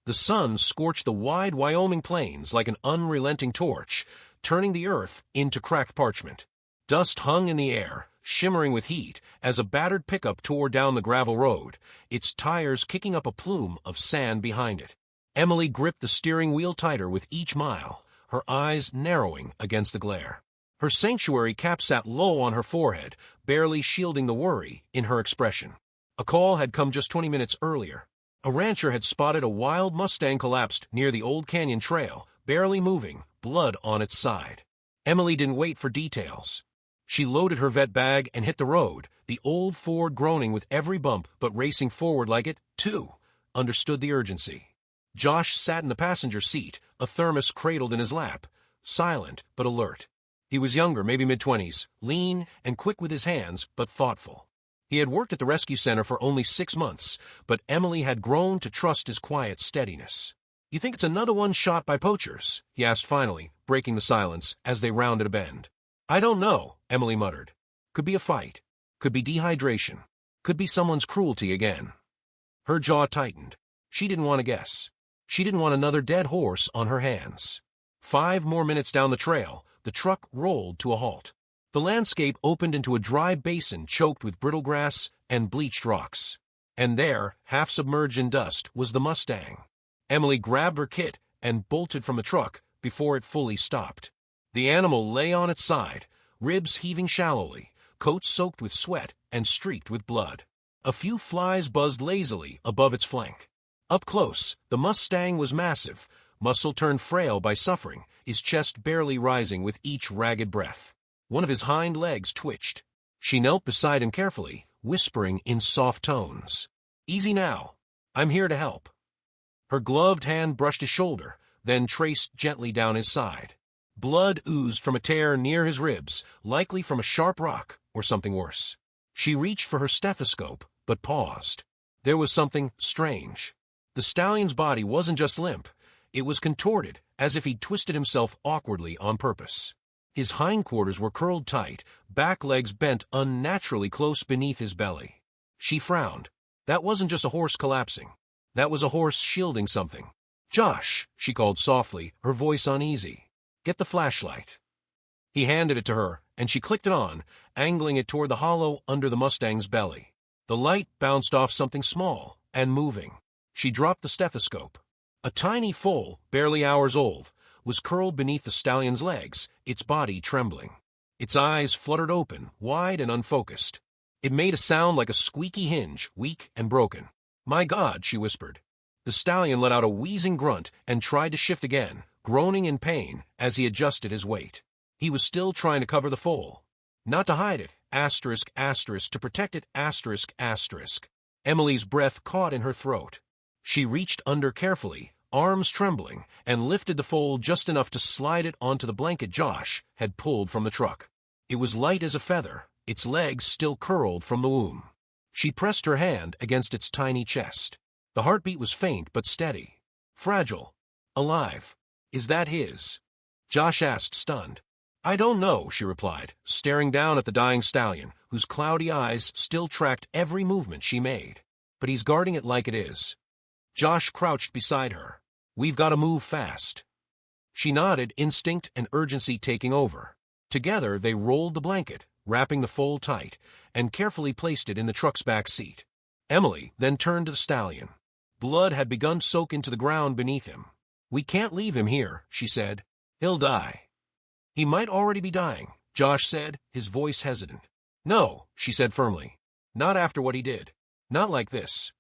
The sun scorched the wide Wyoming plains like an unrelenting torch, turning the earth into cracked parchment. Dust hung in the air, shimmering with heat, as a battered pickup tore down the gravel road, its tires kicking up a plume of sand behind it. Emily gripped the steering wheel tighter with each mile, her eyes narrowing against the glare. Her sanctuary cap sat low on her forehead, barely shielding the worry in her expression. A call had come just 20 minutes earlier. A rancher had spotted a wild Mustang collapsed near the Old Canyon Trail, barely moving, blood on its side. Emily didn't wait for details. She loaded her vet bag and hit the road, the old Ford groaning with every bump but racing forward like it, too, understood the urgency. Josh sat in the passenger seat, a thermos cradled in his lap, silent but alert. He was younger, maybe mid-20s, lean and quick with his hands, but thoughtful. He had worked at the rescue center for only 6 months, but Emily had grown to trust his quiet steadiness. "You think it's another one shot by poachers?" he asked finally, breaking the silence as they rounded a bend. "I don't know," Emily muttered. "Could be a fight. Could be dehydration. Could be someone's cruelty again." Her jaw tightened. She didn't want to guess. She didn't want another dead horse on her hands. 5 more minutes down the trail, the truck rolled to a halt. The landscape opened into a dry basin choked with brittle grass and bleached rocks. And there, half submerged in dust, was the Mustang. Emily grabbed her kit and bolted from the truck before it fully stopped. The animal lay on its side, ribs heaving shallowly, coat soaked with sweat and streaked with blood. A few flies buzzed lazily above its flank. Up close, the Mustang was massive, muscle turned frail by suffering, his chest barely rising with each ragged breath. One of his hind legs twitched. She knelt beside him carefully, whispering in soft tones, "Easy now. I'm here to help." Her gloved hand brushed his shoulder, then traced gently down his side. Blood oozed from a tear near his ribs, likely from a sharp rock or something worse. She reached for her stethoscope, but paused. There was something strange. The stallion's body wasn't just limp. It was contorted, as if he'd twisted himself awkwardly on purpose. His hindquarters were curled tight, back legs bent unnaturally close beneath his belly. She frowned. That wasn't just a horse collapsing. That was a horse shielding something. "Josh," she called softly, her voice uneasy. "Get the flashlight." He handed it to her, and she clicked it on, angling it toward the hollow under the Mustang's belly. The light bounced off something small and moving. She dropped the stethoscope. A tiny foal, barely hours old, was curled beneath the stallion's legs, its body trembling. Its eyes fluttered open, wide and unfocused. It made a sound like a squeaky hinge, weak and broken. "My God," she whispered. The stallion let out a wheezing grunt and tried to shift again, groaning in pain as he adjusted his weight. He was still trying to cover the foal. Not to hide it, asterisk, asterisk, to protect it, asterisk, asterisk. Emily's breath caught in her throat. She reached under carefully, arms trembling, and lifted the foal just enough to slide it onto the blanket Josh had pulled from the truck. It was light as a feather, its legs still curled from the womb. She pressed her hand against its tiny chest. The heartbeat was faint but steady. Fragile. Alive. "Is that his?" Josh asked, stunned. "I don't know," she replied, staring down at the dying stallion, whose cloudy eyes still tracked every movement she made. "But he's guarding it like it is." Josh crouched beside her. "We've got to move fast." She nodded, instinct and urgency taking over. Together they rolled the blanket, wrapping the foal tight, and carefully placed it in the truck's back seat. Emily then turned to the stallion. Blood had begun to soak into the ground beneath him. "We can't leave him here," she said. "He'll die." "He might already be dying," Josh said, his voice hesitant. "No," she said firmly. "Not after what he did. Not like this."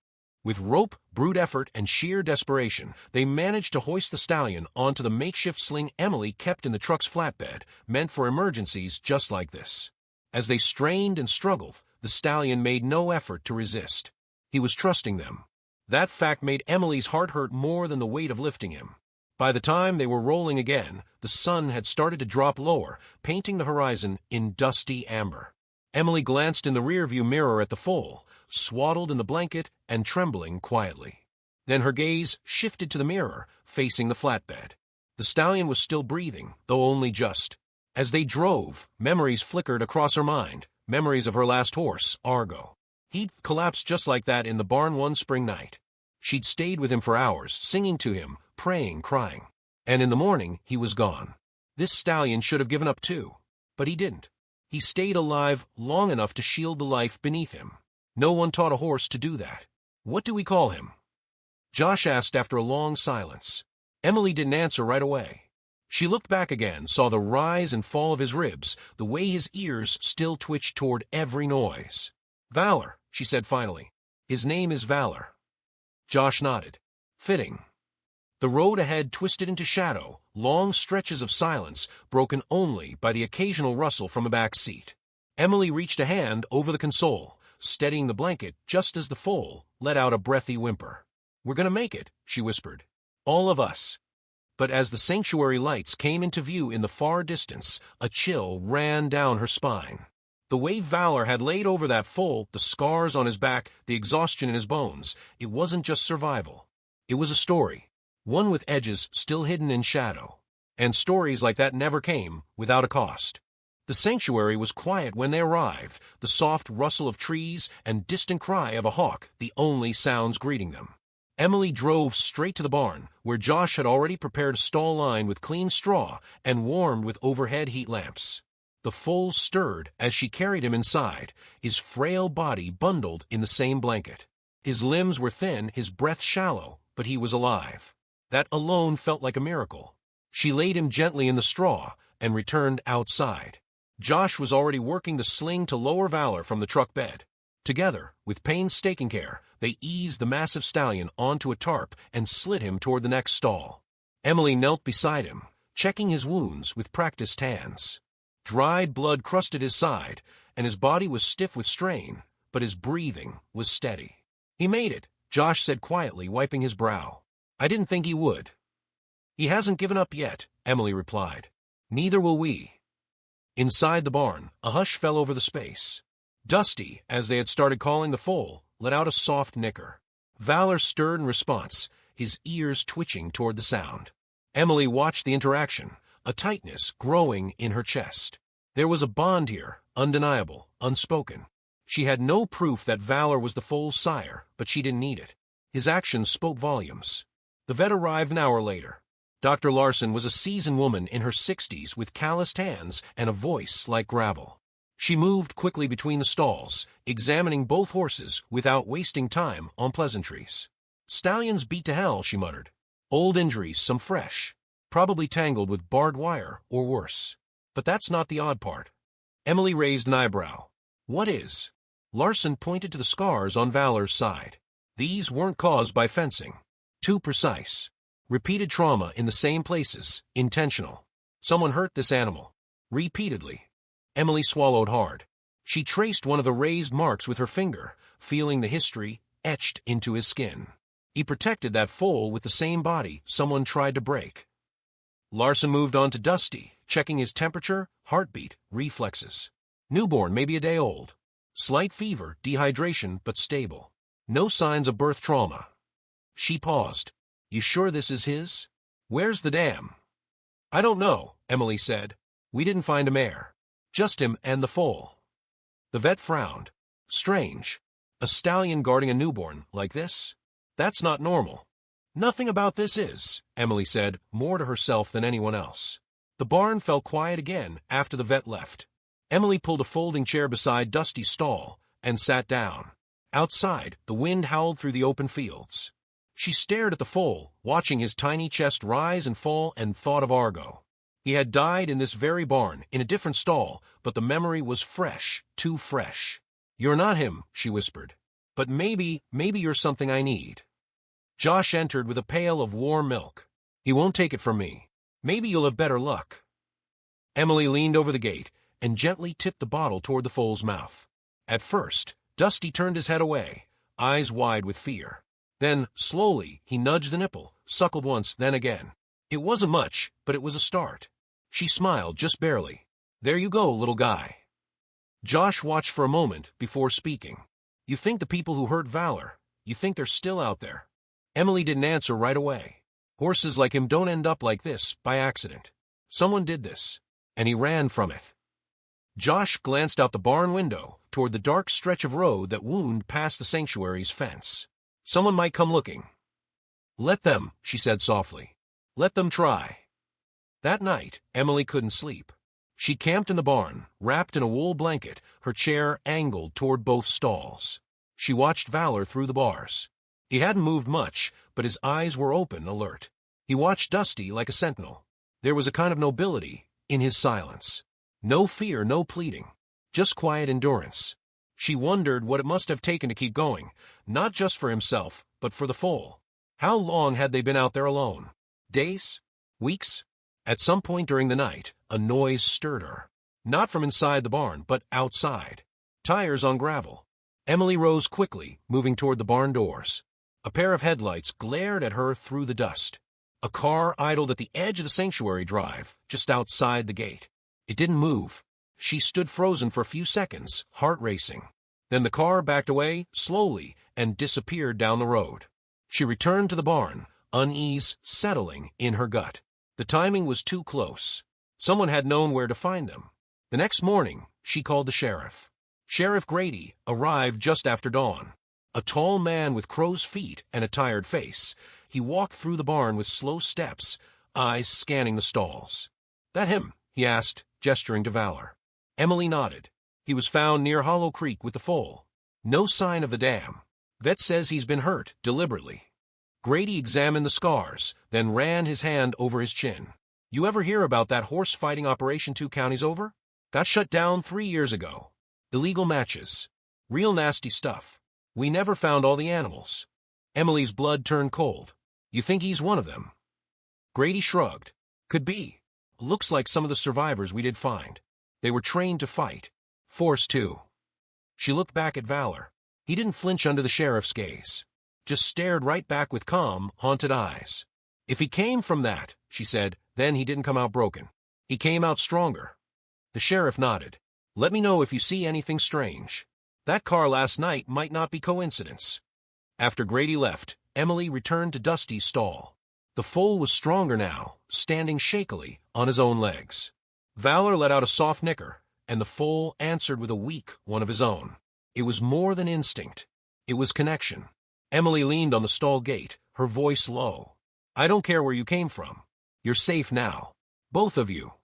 With rope, brute effort, and sheer desperation, they managed to hoist the stallion onto the makeshift sling Emily kept in the truck's flatbed, meant for emergencies just like this. As they strained and struggled, the stallion made no effort to resist. He was trusting them. That fact made Emily's heart hurt more than the weight of lifting him. By the time they were rolling again, the sun had started to drop lower, painting the horizon in dusty amber. Emily glanced in the rearview mirror at the foal, swaddled in the blanket and trembling quietly. Then her gaze shifted to the mirror, facing the flatbed. The stallion was still breathing, though only just. As they drove, memories flickered across her mind, memories of her last horse, Argo. He'd collapsed just like that in the barn one spring night. She'd stayed with him for hours, singing to him, praying, crying. And in the morning, he was gone. This stallion should have given up too. But he didn't. He stayed alive long enough to shield the life beneath him. No one taught a horse to do that. What do we call him? Josh asked after a long silence. Emily didn't answer right away. She looked back again, saw the rise and fall of his ribs, the way his ears still twitched toward every noise. Valor, she said finally. His name is Valor. Josh nodded. Fitting. The road ahead twisted into shadow, long stretches of silence, broken only by the occasional rustle from a back seat. Emily reached a hand over the console, steadying the blanket just as the foal let out a breathy whimper. We're gonna make it, she whispered. All of us. But as the sanctuary lights came into view in the far distance, a chill ran down her spine. The way Valor had laid over that foal, the scars on his back, the exhaustion in his bones, it wasn't just survival. It was a story, one with edges still hidden in shadow. And stories like that never came without a cost. The sanctuary was quiet when they arrived, the soft rustle of trees and distant cry of a hawk the only sounds greeting them. Emily drove straight to the barn, where Josh had already prepared a stall lined with clean straw and warmed with overhead heat lamps. The foal stirred as she carried him inside, his frail body bundled in the same blanket. His limbs were thin, his breath shallow, but he was alive. That alone felt like a miracle. She laid him gently in the straw and returned outside. Josh was already working the sling to lower Valor from the truck bed. Together, with painstaking care, they eased the massive stallion onto a tarp and slid him toward the next stall. Emily knelt beside him, checking his wounds with practiced hands. Dried blood crusted his side, and his body was stiff with strain, but his breathing was steady. He made it, Josh said quietly, wiping his brow. I didn't think he would. He hasn't given up yet, Emily replied. Neither will we. Inside the barn, a hush fell over the space. Dusty, as they had started calling the foal, let out a soft nicker. Valor stirred in response, his ears twitching toward the sound. Emily watched the interaction, a tightness growing in her chest. There was a bond here, undeniable, unspoken. She had no proof that Valor was the foal's sire, but she didn't need it. His actions spoke volumes. The vet arrived an hour later. Dr. Larson was a seasoned woman in her 60s with calloused hands and a voice like gravel. She moved quickly between the stalls, examining both horses without wasting time on pleasantries. Stallions beat to hell, she muttered. Old injuries, some fresh. Probably tangled with barbed wire or worse. But that's not the odd part. Emily raised an eyebrow. What is? Larson pointed to the scars on Valor's side. These weren't caused by fencing. Too precise. Repeated trauma in the same places, intentional. Someone hurt this animal. Repeatedly. Emily swallowed hard. She traced one of the raised marks with her finger, feeling the history etched into his skin. He protected that foal with the same body someone tried to break. Larson moved on to Dusty, checking his temperature, heartbeat, reflexes. Newborn, maybe a day old. Slight fever, dehydration, but stable. No signs of birth trauma. She paused. You sure this is his? Where's the dam? I don't know, Emily said. We didn't find a mare. Just him and the foal. The vet frowned. Strange. A stallion guarding a newborn like this? That's not normal. Nothing about this is, Emily said, more to herself than anyone else. The barn fell quiet again after the vet left. Emily pulled a folding chair beside Dusty's stall and sat down. Outside, the wind howled through the open fields. She stared at the foal, watching his tiny chest rise and fall, and thought of Argo. He had died in this very barn, in a different stall, but the memory was fresh, too fresh. You're not him, she whispered. But maybe you're something I need. Josh entered with a pail of warm milk. He won't take it from me. Maybe you'll have better luck. Emily leaned over the gate and gently tipped the bottle toward the foal's mouth. At first, Dusty turned his head away, eyes wide with fear. Then, slowly, he nudged the nipple, suckled once, then again. It wasn't much, but it was a start. She smiled, just barely. There you go, little guy. Josh watched for a moment before speaking. You think the people who hurt Valor, you think they're still out there? Emily didn't answer right away. Horses like him don't end up like this by accident. Someone did this, and he ran from it. Josh glanced out the barn window toward the dark stretch of road that wound past the sanctuary's fence. Someone might come looking. Let them, she said softly. Let them try. That night, Emily couldn't sleep. She camped in the barn, wrapped in a wool blanket, her chair angled toward both stalls. She watched Valor through the bars. He hadn't moved much, but his eyes were open, alert. He watched Dusty like a sentinel. There was a kind of nobility in his silence. No fear, no pleading. Just quiet endurance. She wondered what it must have taken to keep going, not just for himself, but for the foal. How long had they been out there alone? Days? Weeks? At some point during the night, a noise stirred her. Not from inside the barn, but outside. Tires on gravel. Emily rose quickly, moving toward the barn doors. A pair of headlights glared at her through the dust. A car idled at the edge of the sanctuary drive, just outside the gate. It didn't move. She stood frozen for a few seconds, heart racing. Then the car backed away, slowly, and disappeared down the road. She returned to the barn, unease settling in her gut. The timing was too close. Someone had known where to find them. The next morning, she called the sheriff. Sheriff Grady arrived just after dawn. A tall man with crow's feet and a tired face. He walked through the barn with slow steps, eyes scanning the stalls. "That him?" he asked, gesturing to Valor. Emily nodded. He was found near Hollow Creek with the foal. No sign of the dam. Vet says he's been hurt, deliberately. Grady examined the scars, then ran his hand over his chin. "You ever hear about that horse fighting operation 2 counties over? Got shut down 3 years ago. Illegal matches. Real nasty stuff. We never found all the animals." Emily's blood turned cold. "You think he's one of them?" Grady shrugged. "Could be. Looks like some of the survivors we did find. They were trained to fight. Forced to." She looked back at Valor. He didn't flinch under the sheriff's gaze. Just stared right back with calm, haunted eyes. "If he came from that," she said, "then he didn't come out broken. He came out stronger." The sheriff nodded. "Let me know if you see anything strange. That car last night might not be coincidence." After Grady left, Emily returned to Dusty's stall. The foal was stronger now, standing shakily on his own legs. Valor let out a soft nicker, and the foal answered with a weak one of his own. It was more than instinct. It was connection. Emily leaned on the stall gate, her voice low. "I don't care where you came from. You're safe now. Both of you."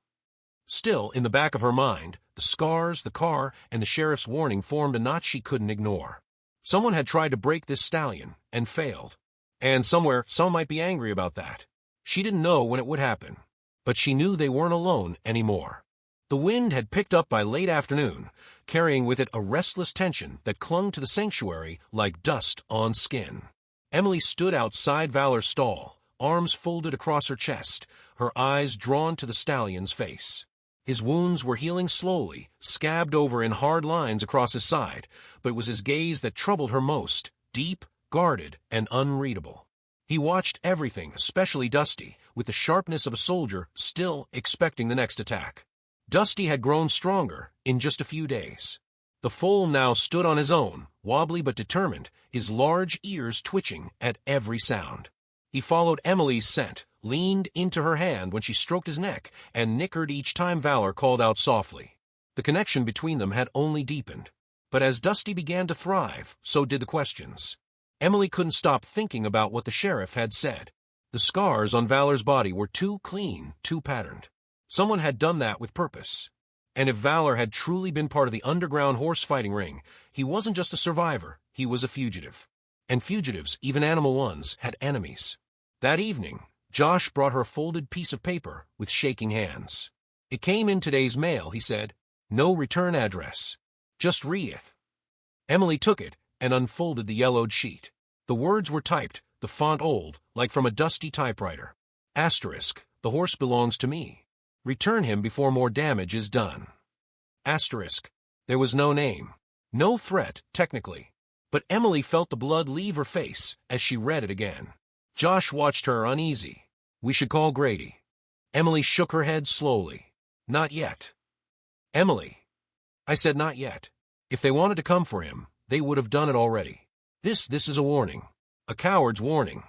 Still, in the back of her mind, the scars, the car, and the sheriff's warning formed a knot she couldn't ignore. Someone had tried to break this stallion, and failed. And somewhere, some might be angry about that. She didn't know when it would happen. But she knew they weren't alone anymore. The wind had picked up by late afternoon, carrying with it a restless tension that clung to the sanctuary like dust on skin. Emily stood outside Valor's stall, arms folded across her chest, her eyes drawn to the stallion's face. His wounds were healing slowly, scabbed over in hard lines across his side, but it was his gaze that troubled her most, deep, guarded, and unreadable. He watched everything, especially Dusty, with the sharpness of a soldier still expecting the next attack. Dusty had grown stronger in just a few days. The foal now stood on his own, wobbly but determined, his large ears twitching at every sound. He followed Emily's scent, leaned into her hand when she stroked his neck, and nickered each time Valor called out softly. The connection between them had only deepened. But as Dusty began to thrive, so did the questions. Emily couldn't stop thinking about what the sheriff had said. The scars on Valor's body were too clean, too patterned. Someone had done that with purpose. And if Valor had truly been part of the underground horse fighting ring, he wasn't just a survivor, he was a fugitive. And fugitives, even animal ones, had enemies. That evening, Josh brought her a folded piece of paper with shaking hands. "It came in today's mail," he said. "No return address. Just read it." Emily took it and unfolded the yellowed sheet. The words were typed, the font old, like from a dusty typewriter. Asterisk, "The horse belongs to me. Return him before more damage is done." Asterisk. There was no name. No threat, technically. But Emily felt the blood leave her face as she read it again. Josh watched her uneasy. "We should call Grady." Emily shook her head slowly. "Not yet." "Emily." "I said not yet. If they wanted to come for him, they would have done it already. This is a warning. A coward's warning."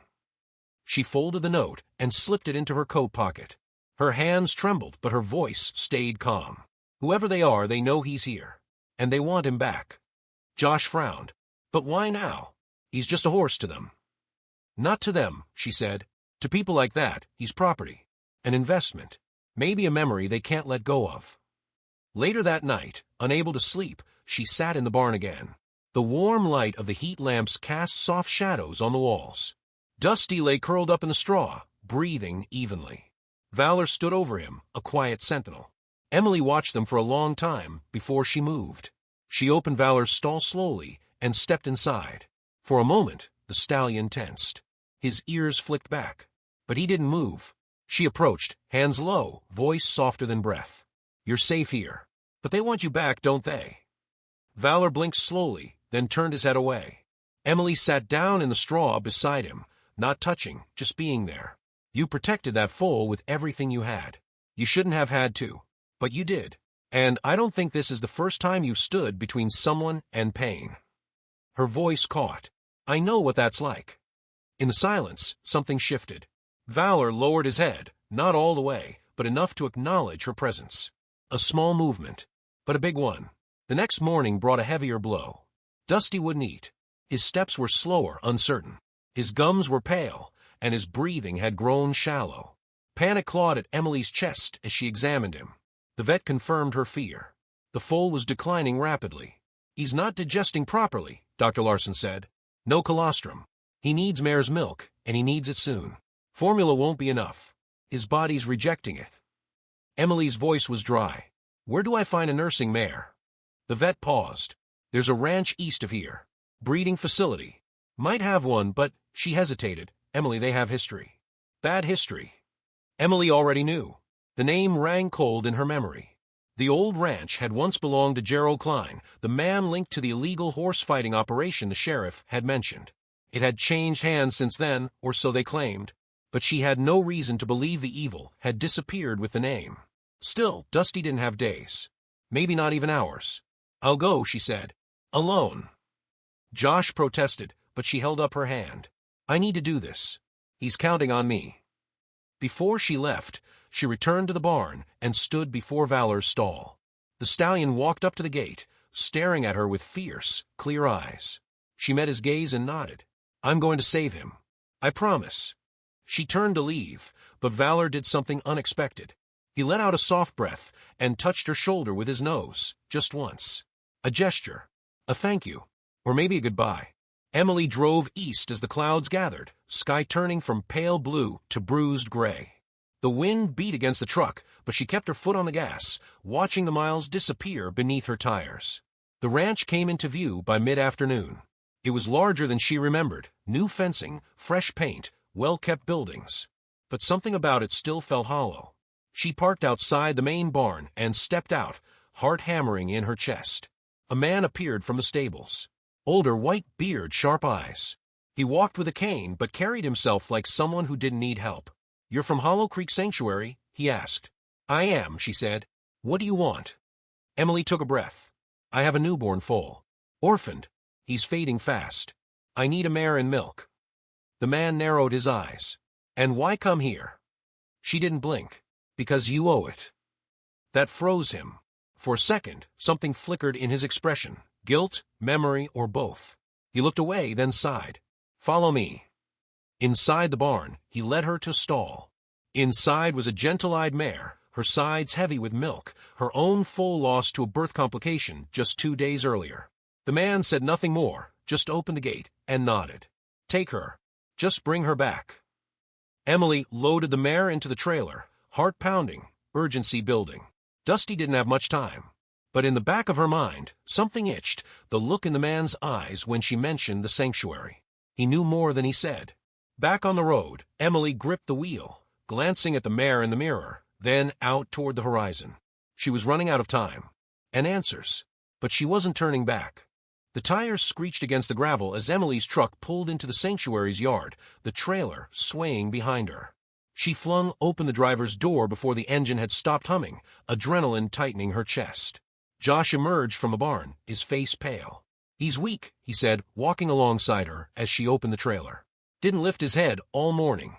She folded the note and slipped it into her coat pocket. Her hands trembled, but her voice stayed calm. "Whoever they are, they know he's here. And they want him back." Josh frowned. "But why now? He's just a horse to them." Not to them, she said. To people like that, he's property. An investment. Maybe a memory they can't let go of. Later that night, unable to sleep, she sat in the barn again. The warm light of the heat lamps cast soft shadows on the walls. Dusty lay curled up in the straw, breathing evenly. Valor stood over him, a quiet sentinel. Emily watched them for a long time before she moved. She opened Valor's stall slowly and stepped inside. For a moment, the stallion tensed. His ears flicked back, but he didn't move. She approached, hands low, voice softer than breath. You're safe here. But they want you back, don't they? Valor blinked slowly, then turned his head away. Emily sat down in the straw beside him, not touching, just being there. You protected that foal with everything you had. You shouldn't have had to, but you did. And I don't think this is the first time you've stood between someone and pain. Her voice caught. I know what that's like. In the silence, something shifted. Valor lowered his head, not all the way, but enough to acknowledge her presence. A small movement, but a big one. The next morning brought a heavier blow. Dusty wouldn't eat. His steps were slower, uncertain. His gums were pale, and his breathing had grown shallow. Panic clawed at Emily's chest as she examined him. The vet confirmed her fear. The foal was declining rapidly. He's not digesting properly, Dr. Larson said. No colostrum. He needs mare's milk, and he needs it soon. Formula won't be enough. His body's rejecting it. Emily's voice was dry. Where do I find a nursing mare? The vet paused. There's a ranch east of here. Breeding facility. Might have one, but she hesitated. Emily, they have history. Bad history. Emily already knew. The name rang cold in her memory. The old ranch had once belonged to Gerald Klein, the man linked to the illegal horse-fighting operation the sheriff had mentioned. It had changed hands since then, or so they claimed, but she had no reason to believe the evil had disappeared with the name. Still, Dusty didn't have days. Maybe not even hours. I'll go, she said. Alone. Josh protested, but she held up her hand. I need to do this. He's counting on me. Before she left, she returned to the barn and stood before Valor's stall. The stallion walked up to the gate, staring at her with fierce, clear eyes. She met his gaze and nodded. I'm going to save him. I promise. She turned to leave, but Valor did something unexpected. He let out a soft breath and touched her shoulder with his nose, just once. A gesture. A thank you. Or maybe a goodbye. Emily drove east as the clouds gathered, sky turning from pale blue to bruised gray. The wind beat against the truck, but she kept her foot on the gas, watching the miles disappear beneath her tires. The ranch came into view by mid-afternoon. It was larger than she remembered, new fencing, fresh paint, well-kept buildings. But something about it still felt hollow. She parked outside the main barn and stepped out, heart hammering in her chest. A man appeared from the stables. Older, white beard, sharp eyes. He walked with a cane but carried himself like someone who didn't need help. You're from Hollow Creek Sanctuary? He asked. I am, she said. What do you want? Emily took a breath. I have a newborn foal. Orphaned. He's fading fast. I need a mare and milk. The man narrowed his eyes. And why come here? She didn't blink. Because you owe it. That froze him. For a second, something flickered in his expression. Guilt, memory, or both. He looked away, then sighed. Follow me. Inside the barn, he led her to a stall. Inside was a gentle-eyed mare, her sides heavy with milk, her own foal lost to a birth complication just 2 days earlier. The man said nothing more, just opened the gate and nodded. Take her. Just bring her back. Emily loaded the mare into the trailer, heart pounding, urgency building. Dusty didn't have much time. But in the back of her mind, something itched, the look in the man's eyes when she mentioned the sanctuary. He knew more than he said. Back on the road, Emily gripped the wheel, glancing at the mare in the mirror, then out toward the horizon. She was running out of time. And answers. But she wasn't turning back. The tires screeched against the gravel as Emily's truck pulled into the sanctuary's yard, the trailer swaying behind her. She flung open the driver's door before the engine had stopped humming, adrenaline tightening her chest. Josh emerged from the barn, his face pale. He's weak, he said, walking alongside her as she opened the trailer. Didn't lift his head all morning.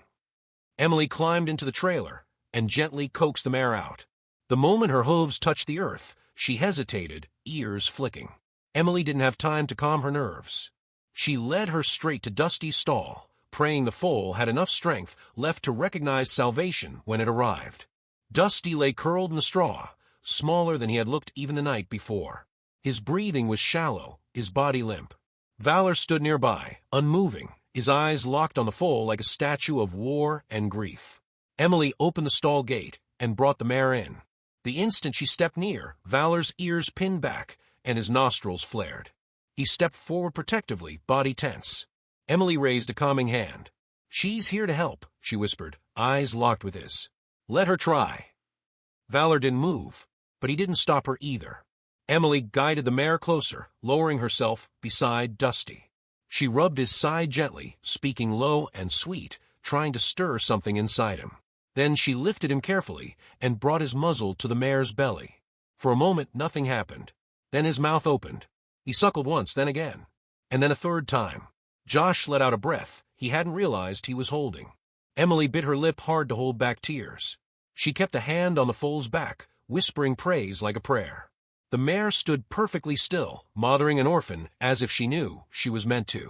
Emily climbed into the trailer and gently coaxed the mare out. The moment her hooves touched the earth, she hesitated, ears flicking. Emily didn't have time to calm her nerves. She led her straight to Dusty's stall, praying the foal had enough strength left to recognize salvation when it arrived. Dusty lay curled in the straw, smaller than he had looked even the night before. His breathing was shallow, his body limp. Valor stood nearby, unmoving, his eyes locked on the foal like a statue of war and grief. Emily opened the stall gate and brought the mare in. The instant she stepped near, Valor's ears pinned back and his nostrils flared. He stepped forward protectively, body tense. Emily raised a calming hand. "She's here to help," she whispered, eyes locked with his. "Let her try." Valor didn't move, but he didn't stop her either. Emily guided the mare closer, lowering herself beside Dusty. She rubbed his side gently, speaking low and sweet, trying to stir something inside him. Then she lifted him carefully and brought his muzzle to the mare's belly. For a moment, nothing happened. Then his mouth opened. He suckled once, then again, and then a third time. Josh let out a breath he hadn't realized he was holding. Emily bit her lip hard to hold back tears. She kept a hand on the foal's back, whispering praise like a prayer. The mare stood perfectly still, mothering an orphan as if she knew she was meant to.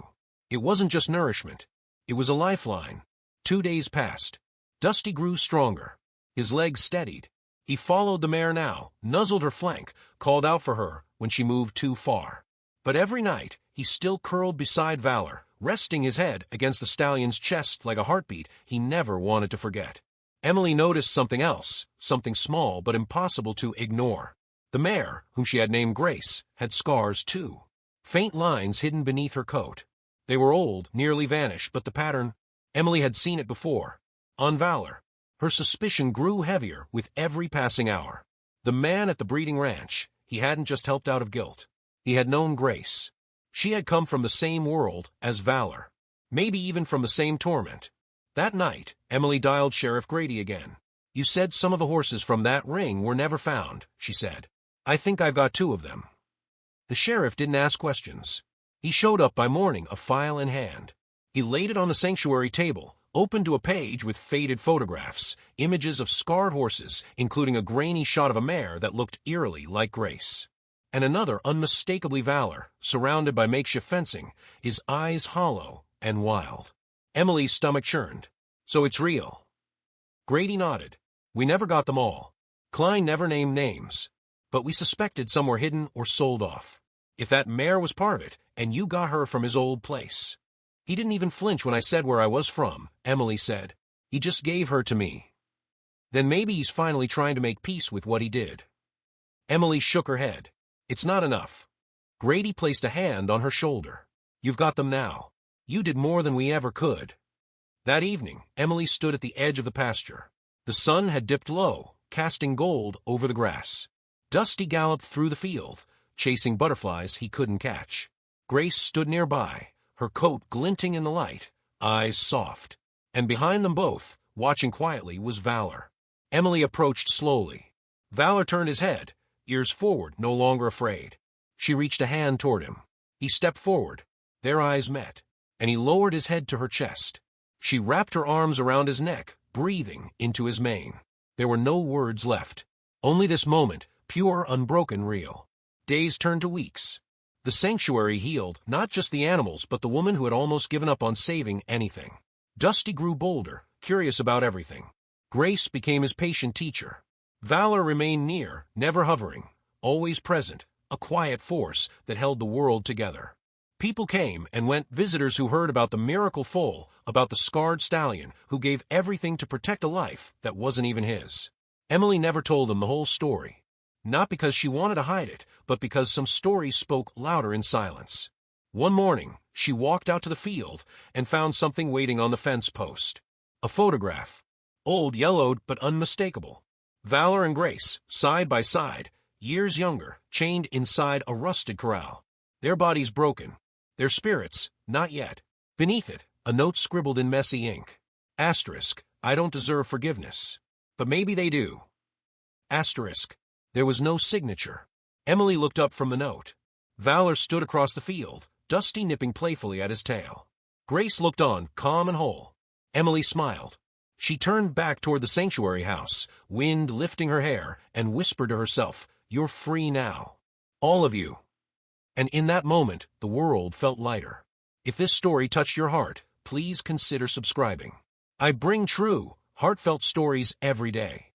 It wasn't just nourishment. It was a lifeline. 2 days passed. Dusty grew stronger. His legs steadied. He followed the mare now, nuzzled her flank, called out for her when she moved too far. But every night, he still curled beside Valor, resting his head against the stallion's chest like a heartbeat he never wanted to forget. Emily noticed something else, something small but impossible to ignore. The mare, whom she had named Grace, had scars too. Faint lines hidden beneath her coat. They were old, nearly vanished, but the pattern— Emily had seen it before. On Valor. Her suspicion grew heavier with every passing hour. The man at the breeding ranch, he hadn't just helped out of guilt. He had known Grace. She had come from the same world as Valor. Maybe even from the same torment. That night, Emily dialed Sheriff Grady again. "You said some of the horses from that ring were never found," she said. "I think I've got 2 of them." The sheriff didn't ask questions. He showed up by morning, a file in hand. He laid it on the sanctuary table, open to a page with faded photographs, images of scarred horses, including a grainy shot of a mare that looked eerily like Grace. And another unmistakably Valor, surrounded by makeshift fencing, his eyes hollow and wild. Emily's stomach churned. "So it's real?" Grady nodded. "We never got them all. Klein never named names. But we suspected some were hidden or sold off. If that mare was part of it, and you got her from his old place." "He didn't even flinch when I said where I was from," Emily said. "He just gave her to me." "Then maybe he's finally trying to make peace with what he did." Emily shook her head. "It's not enough." Grady placed a hand on her shoulder. "You've got them now. You did more than we ever could." That evening, Emily stood at the edge of the pasture. The sun had dipped low, casting gold over the grass. Dusty galloped through the field, chasing butterflies he couldn't catch. Grace stood nearby, her coat glinting in the light, eyes soft. And behind them both, watching quietly, was Valor. Emily approached slowly. Valor turned his head, ears forward, no longer afraid. She reached a hand toward him. He stepped forward. Their eyes met, and he lowered his head to her chest. She wrapped her arms around his neck, breathing into his mane. There were no words left. Only this moment, pure, unbroken, real. Days turned to weeks. The sanctuary healed, not just the animals, but the woman who had almost given up on saving anything. Dusty grew bolder, curious about everything. Grace became his patient teacher. Valor remained near, never hovering, always present, a quiet force that held the world together. People came and went, visitors who heard about the miracle foal, about the scarred stallion, who gave everything to protect a life that wasn't even his. Emily never told them the whole story. Not because she wanted to hide it, but because some stories spoke louder in silence. One morning, she walked out to the field and found something waiting on the fence post. A photograph. Old, yellowed, but unmistakable. Valor and Grace, side by side, years younger, chained inside a rusted corral. Their bodies broken. Their spirits, not yet. Beneath it, a note scribbled in messy ink. Asterisk, I don't deserve forgiveness. But maybe they do. Asterisk. There was no signature. Emily looked up from the note. Valor stood across the field, Dusty nipping playfully at his tail. Grace looked on, calm and whole. Emily smiled. She turned back toward the sanctuary house, wind lifting her hair, and whispered to herself, "You're free now. All of you." And in that moment, the world felt lighter. If this story touched your heart, please consider subscribing. I bring true, heartfelt stories every day.